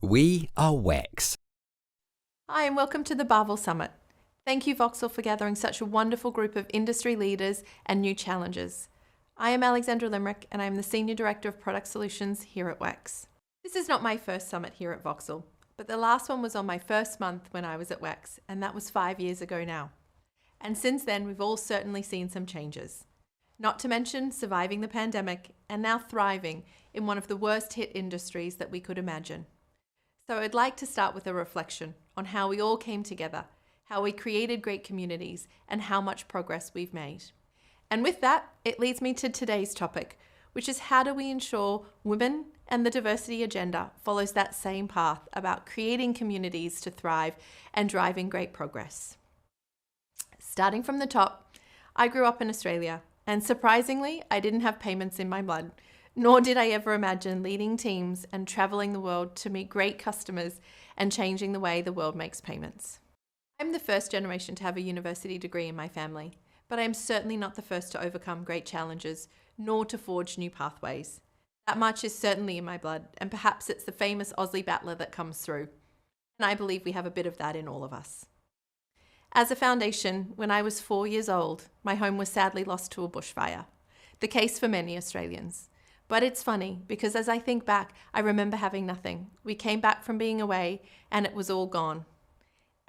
We are WEX. Hi, and welcome to the Bavel Summit. Thank you, Voxel, for gathering such a wonderful group of industry leaders and new challengers. I am Alexandra Limerick, and I am the Senior Director of Product Solutions here at WEX. This is not my first summit here at Voxel, but the last one was on my first month when I was at WEX, and that was 5 years ago now. And since then, we've all certainly seen some changes. Not to mention surviving the pandemic and now thriving in one of the worst hit industries that we could imagine. So I'd like to start with a reflection on how we all came together, how we created great communities, and how much progress we've made. And with that, it leads me to today's topic, which is how do we ensure women and the diversity agenda follows that same path about creating communities to thrive and driving great progress. Starting from the top, I grew up in Australia, and surprisingly, I didn't have payments in my blood. Nor did I ever imagine leading teams and traveling the world to meet great customers and changing the way the world makes payments. I'm the first generation to have a university degree in my family, but I am certainly not the first to overcome great challenges, nor to forge new pathways. That much is certainly in my blood, and perhaps it's the famous Aussie battler that comes through. And I believe we have a bit of that in all of us. As a foundation, when I was 4 years old, my home was sadly lost to a bushfire. The case for many Australians. But it's funny because as I think back, I remember having nothing. We came back from being away and it was all gone.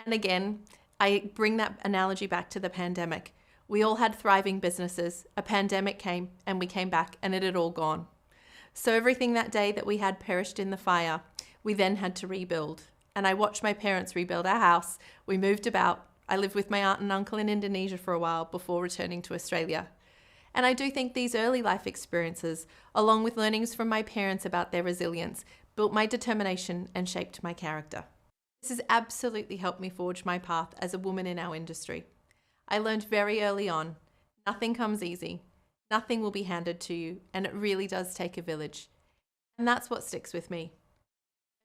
And again, I bring that analogy back to the pandemic. We all had thriving businesses. A pandemic came and we came back and it had all gone. So everything that day that we had perished in the fire, we then had to rebuild. And I watched my parents rebuild our house. We moved about. I lived with my aunt and uncle in Indonesia for a while before returning to Australia. And I do think these early life experiences, along with learnings from my parents about their resilience, built my determination and shaped my character. This has absolutely helped me forge my path as a woman in our industry. I learned very early on, nothing comes easy, nothing will be handed to you, and it really does take a village. And that's what sticks with me.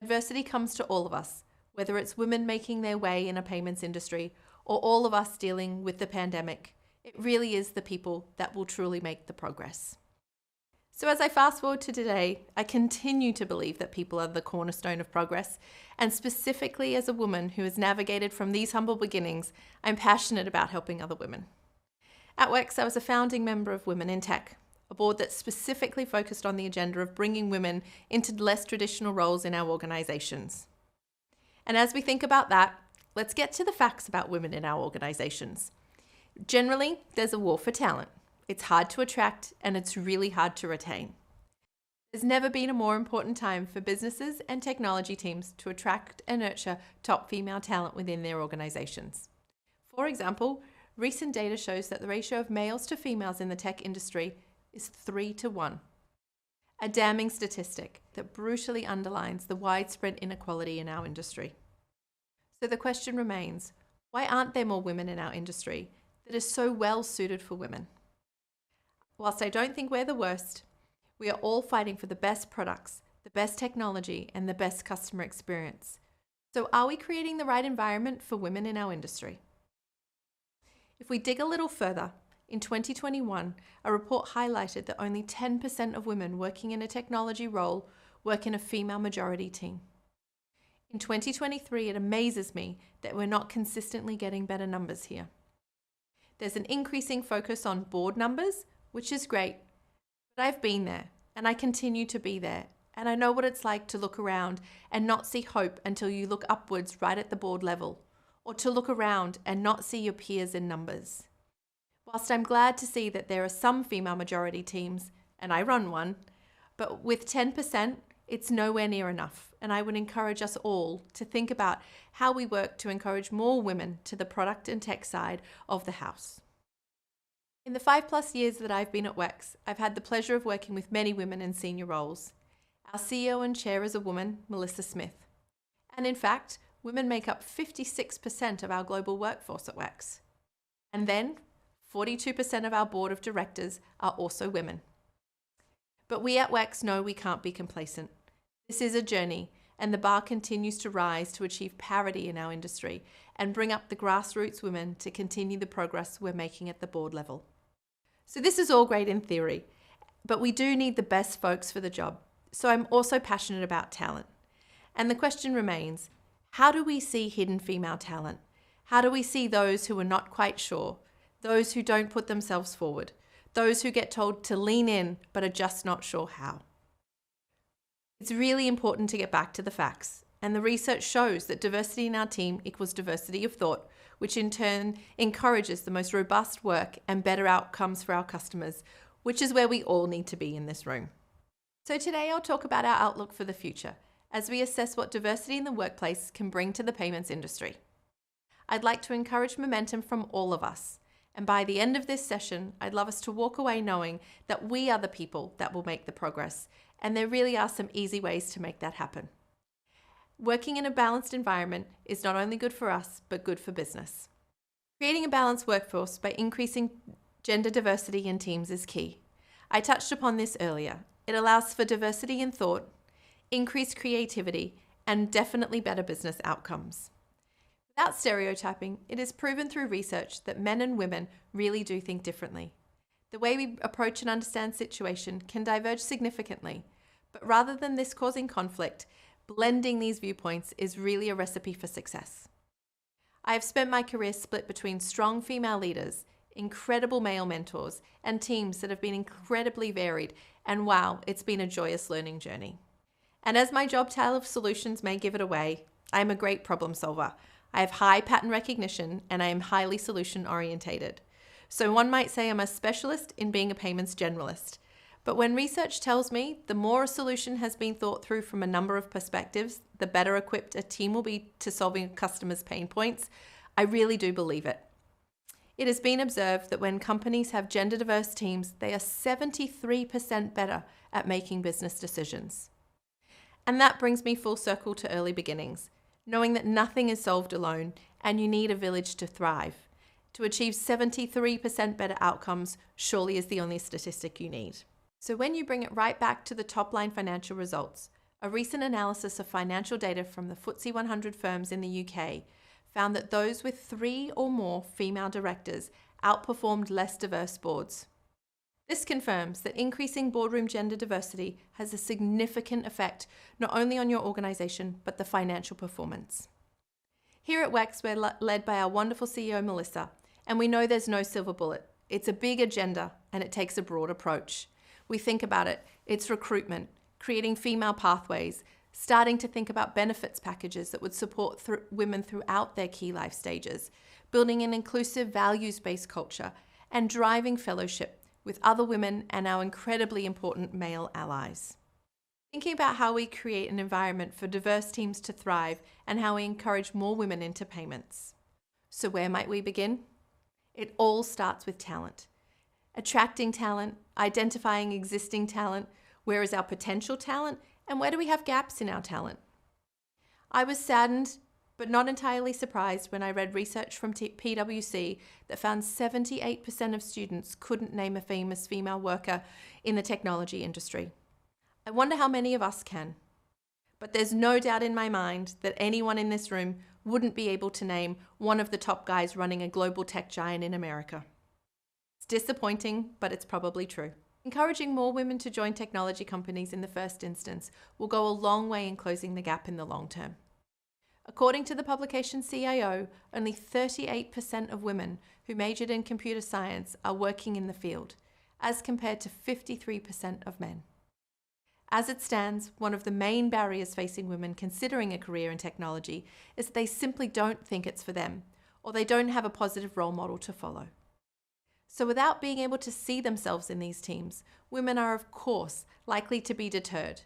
Adversity comes to all of us, whether it's women making their way in a payments industry or all of us dealing with the pandemic. It really is the people that will truly make the progress. So as I fast forward to today, I continue to believe that people are the cornerstone of progress, and specifically as a woman who has navigated from these humble beginnings, I'm passionate about helping other women. At WEX, I was a founding member of Women in Tech, a board that specifically focused on the agenda of bringing women into less traditional roles in our organizations. And as we think about that, let's get to the facts about women in our organizations. Generally, there's a war for talent. It's hard to attract and it's really hard to retain. There's never been a more important time for businesses and technology teams to attract and nurture top female talent within their organizations. For example, recent data shows that the ratio of males to females in the tech industry is 3-1. A damning statistic that brutally underlines the widespread inequality in our industry. So the question remains, why aren't there more women in our industry that is so well suited for women? Whilst I don't think we're the worst, we are all fighting for the best products, the best technology, and the best customer experience. So are we creating the right environment for women in our industry? If we dig a little further, in 2021, a report highlighted that only 10% of women working in a technology role work in a female majority team. In 2023, it amazes me that we're not consistently getting better numbers here. There's an increasing focus on board numbers, which is great, but I've been there and I continue to be there, and I know what it's like to look around and not see hope until you look upwards right at the board level, or to look around and not see your peers in numbers. Whilst I'm glad to see that there are some female majority teams, and I run one, but with 10%, it's nowhere near enough, and I would encourage us all to think about how we work to encourage more women to the product and tech side of the house. In the 5+ years that I've been at WEX, I've had the pleasure of working with many women in senior roles. Our CEO and chair is a woman, Melissa Smith. And in fact, women make up 56% of our global workforce at WEX. And then, 42% of our board of directors are also women. But we at WEX know we can't be complacent. This is a journey, and the bar continues to rise to achieve parity in our industry and bring up the grassroots women to continue the progress we're making at the board level. So this is all great in theory, but we do need the best folks for the job. So I'm also passionate about talent. And the question remains, how do we see hidden female talent? How do we see those who are not quite sure, those who don't put themselves forward, those who get told to lean in but are just not sure how? It's really important to get back to the facts, and the research shows that diversity in our team equals diversity of thought, which in turn encourages the most robust work and better outcomes for our customers, which is where we all need to be in this room. So today I'll talk about our outlook for the future as we assess what diversity in the workplace can bring to the payments industry. I'd like to encourage momentum from all of us, and by the end of this session, I'd love us to walk away knowing that we are the people that will make the progress, and there really are some easy ways to make that happen. Working in a balanced environment is not only good for us, but good for business. Creating a balanced workforce by increasing gender diversity in teams is key. I touched upon this earlier. It allows for diversity in thought, increased creativity, and definitely better business outcomes. Without stereotyping, it is proven through research that men and women really do think differently. The way we approach and understand situation can diverge significantly, but rather than this causing conflict, blending these viewpoints is really a recipe for success. I have spent my career split between strong female leaders, incredible male mentors, and teams that have been incredibly varied, and wow, it's been a joyous learning journey. And as my job title of solutions may give it away, I am a great problem solver. I have high pattern recognition, and I am highly solution orientated. So one might say I'm a specialist in being a payments generalist. But when research tells me the more a solution has been thought through from a number of perspectives, the better equipped a team will be to solving a customer's pain points, I really do believe it. It has been observed that when companies have gender diverse teams, they are 73% better at making business decisions. And that brings me full circle to early beginnings, knowing that nothing is solved alone and you need a village to thrive. To achieve 73% better outcomes surely is the only statistic you need. So when you bring it right back to the top line financial results, a recent analysis of financial data from the FTSE 100 firms in the UK found that those with 3 or more female directors outperformed less diverse boards. This confirms that increasing boardroom gender diversity has a significant effect not only on your organization, but the financial performance. Here at WEX, we're led by our wonderful CEO, Melissa, and we know there's no silver bullet. It's a big agenda, and it takes a broad approach. We think about it. It's recruitment, creating female pathways, starting to think about benefits packages that would support women throughout their key life stages, building an inclusive values-based culture, and driving fellowship with other women and our incredibly important male allies. Thinking about how we create an environment for diverse teams to thrive and how we encourage more women into payments. So where might we begin? It all starts with talent. Attracting talent, identifying existing talent, where is our potential talent, and where do we have gaps in our talent? I was saddened, but not entirely surprised when I read research from PwC that found 78% of students couldn't name a famous female worker in the technology industry. I wonder how many of us can. But there's no doubt in my mind that anyone in this room wouldn't be able to name one of the top guys running a global tech giant in America. It's disappointing, but it's probably true. Encouraging more women to join technology companies in the first instance will go a long way in closing the gap in the long term. According to the publication CIO, only 38% of women who majored in computer science are working in the field, as compared to 53% of men. As it stands, one of the main barriers facing women considering a career in technology is that they simply don't think it's for them, or they don't have a positive role model to follow. So without being able to see themselves in these teams, women are of course likely to be deterred,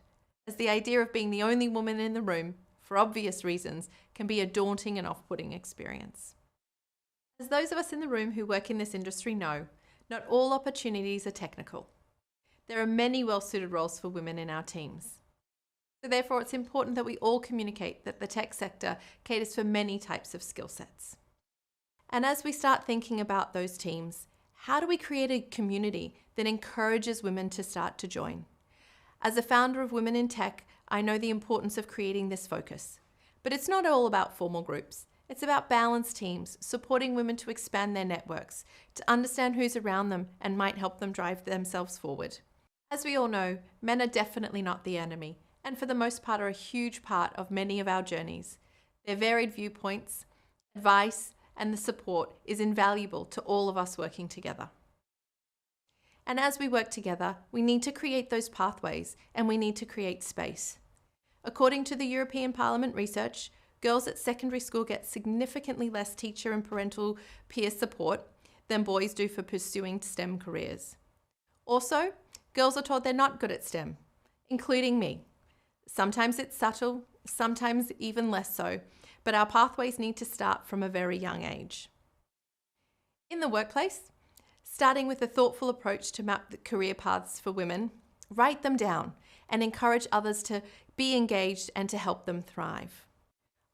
as the idea of being the only woman in the room, for obvious reasons, can be a daunting and off-putting experience. As those of us in the room who work in this industry know, not all opportunities are technical. There are many well-suited roles for women in our teams. So therefore, it's important that we all communicate that the tech sector caters for many types of skill sets. And as we start thinking about those teams, how do we create a community that encourages women to start to join? As a founder of Women in Tech, I know the importance of creating this focus. But it's not all about formal groups. It's about balanced teams, supporting women to expand their networks, to understand who's around them and might help them drive themselves forward. As we all know, men are definitely not the enemy, and for the most part are a huge part of many of our journeys. Their varied viewpoints, advice, and the support is invaluable to all of us working together. And as we work together, we need to create those pathways and we need to create space. According to the European Parliament research, girls at secondary school get significantly less teacher and parental peer support than boys do for pursuing STEM careers. Also, girls are told they're not good at STEM, including me. Sometimes it's subtle, sometimes even less so, but our pathways need to start from a very young age. In the workplace, starting with a thoughtful approach to map the career paths for women, write them down and encourage others to be engaged and to help them thrive.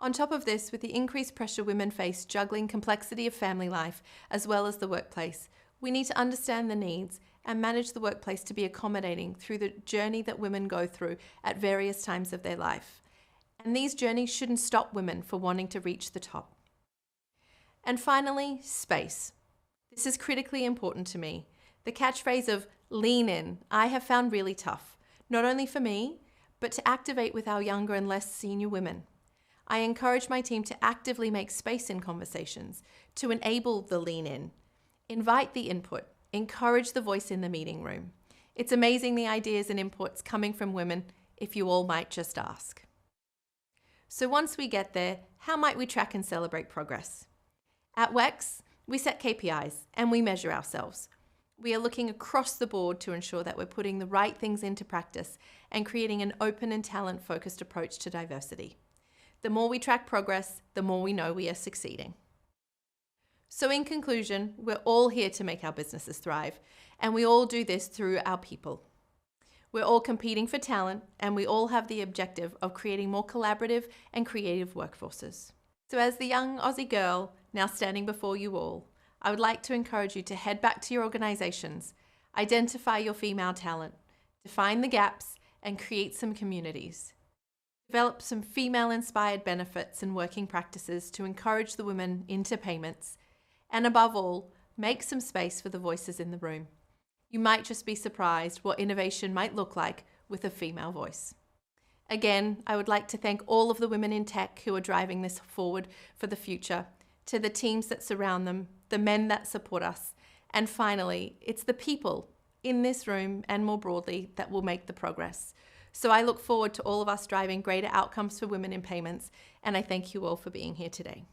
On top of this, with the increased pressure women face juggling complexity of family life as well as the workplace, we need to understand the needs and manage the workplace to be accommodating through the journey that women go through at various times of their life. And these journeys shouldn't stop women from wanting to reach the top. And finally, space. This is critically important to me. The catchphrase of lean in, I have found really tough, not only for me, but to activate with our younger and less senior women. I encourage my team to actively make space in conversations, to enable the lean in, invite the input, encourage the voice in the meeting room. It's amazing the ideas and inputs coming from women if you all might just ask. So once we get there, how might we track and celebrate progress? At WEX, we set KPIs and we measure ourselves. We are looking across the board to ensure that we're putting the right things into practice and creating an open and talent-focused approach to diversity. The more we track progress, the more we know we are succeeding. So in conclusion, we're all here to make our businesses thrive, and we all do this through our people. We're all competing for talent, and we all have the objective of creating more collaborative and creative workforces. So as the young Aussie girl now standing before you all, I would like to encourage you to head back to your organisations, identify your female talent, define the gaps, and create some communities. Develop some female-inspired benefits and working practices to encourage the women into payments, and above all, make some space for the voices in the room. You might just be surprised what innovation might look like with a female voice. Again, I would like to thank all of the women in tech who are driving this forward for the future, to the teams that surround them, the men that support us, and finally, it's the people in this room and more broadly that will make the progress. So I look forward to all of us driving greater outcomes for women in payments, and I thank you all for being here today.